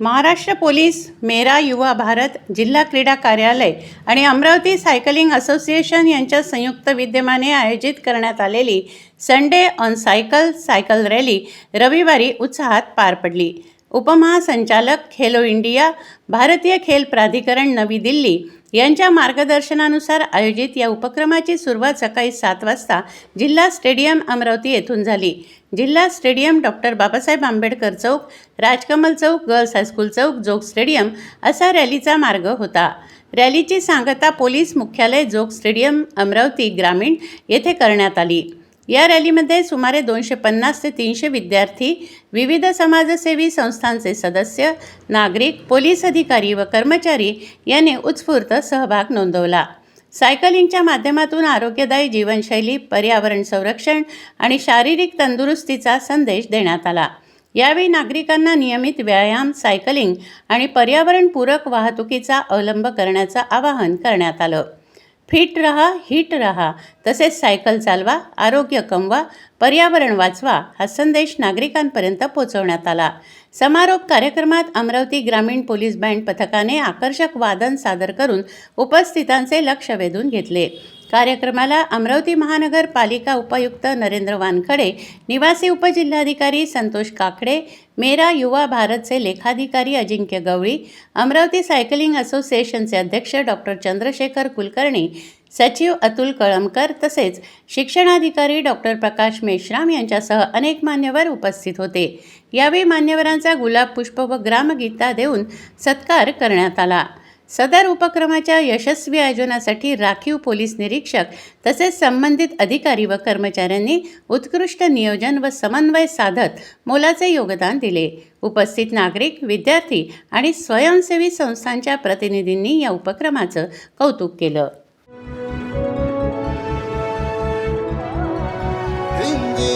Maharashtra police, मेरा युवा भारत, जिल्हा क्रीडा कार्यालय आणि अमरावती सायकलिंग असोसिएशन यांच्या संयुक्त विद्यमाने आयोजित करण्यात आलेली संडे ऑन सायकल रॅली रविवारी उत्साहात पार पडली. उपमहासंचालक खेलो इंडिया, भारतीय खेल प्राधिकरण नवी दिल्ली यांच्या मार्गदर्शनानुसार आयोजित या उपक्रमाची सुरुवात सकाळी 7 वाजता जिल्हा स्टेडियम अमरावती येथून झाली. जिल्हा स्टेडियम, डॉक्टर बाबासाहेब आंबेडकर चौक, राजकमल चौक, गर्ल्स हायस्कूल चौक, जोग स्टेडियम असा रॅलीचा मार्ग होता. रॅलीची सांगता पोलीस मुख्यालय, जोग स्टेडियम, अमरावती ग्रामीण येथे करण्यात आली. या रॅलीमध्ये सुमारे 250 ते 300 विद्यार्थी, विविध समाजसेवी संस्थांचे सदस्य, नागरिक, पोलीस अधिकारी व कर्मचारी यांनी उत्स्फूर्त सहभाग नोंदवला. सायकलिंगच्या माध्यमातून आरोग्यदायी जीवनशैली, पर्यावरण संरक्षण आणि शारीरिक तंदुरुस्तीचा संदेश देण्यात आला. यावेळी नागरिकांना नियमित व्यायाम, सायकलिंग आणि पर्यावरणपूरक वाहतुकीचा अवलंब करण्याचं आवाहन करण्यात आलं. फिट रहा, हिट रहा, तसेच सायकल चालवा, आरोग्य कमवा, पर्यावरण वाचवा हा संदेश नागरिकांपर्यंत पोहोचवण्यात आला. समारोप कार्यक्रमात अमरावती ग्रामीण पोलीस बँड पथकाने आकर्षक वादन सादर करून उपस्थितांचे लक्ष वेधून घेतले. कार्यक्रमाला अमरावती महानगरपालिका उपायुक्त नरेंद्र वानखडे, निवासी उपजिल्हाधिकारी संतोष काकडे, मेरा युवा भारतचे लेखाधिकारी अजिंक्य गवळी, अमरावती सायकलिंग असोसिएशनचे अध्यक्ष डॉक्टर चंद्रशेखर कुलकर्णी, सचिव अतुल कळमकर तसेच शिक्षणाधिकारी डॉक्टर प्रकाश मेश्राम यांच्यासह अनेक मान्यवर उपस्थित होते. यावेळी मान्यवरांचा गुलाब, पुष्प व ग्रामगीता देऊन सत्कार करण्यात आला. सदर उपक्रमाच्या यशस्वी आयोजनासाठी राखीव पोलीस निरीक्षक तसेच संबंधित अधिकारी व कर्मचाऱ्यांनी उत्कृष्ट नियोजन व समन्वय साधत मोलाचे योगदान दिले. उपस्थित नागरिक, विद्यार्थी आणि स्वयंसेवी संस्थांच्या प्रतिनिधींनी या उपक्रमाचं कौतुक केलं. वंदे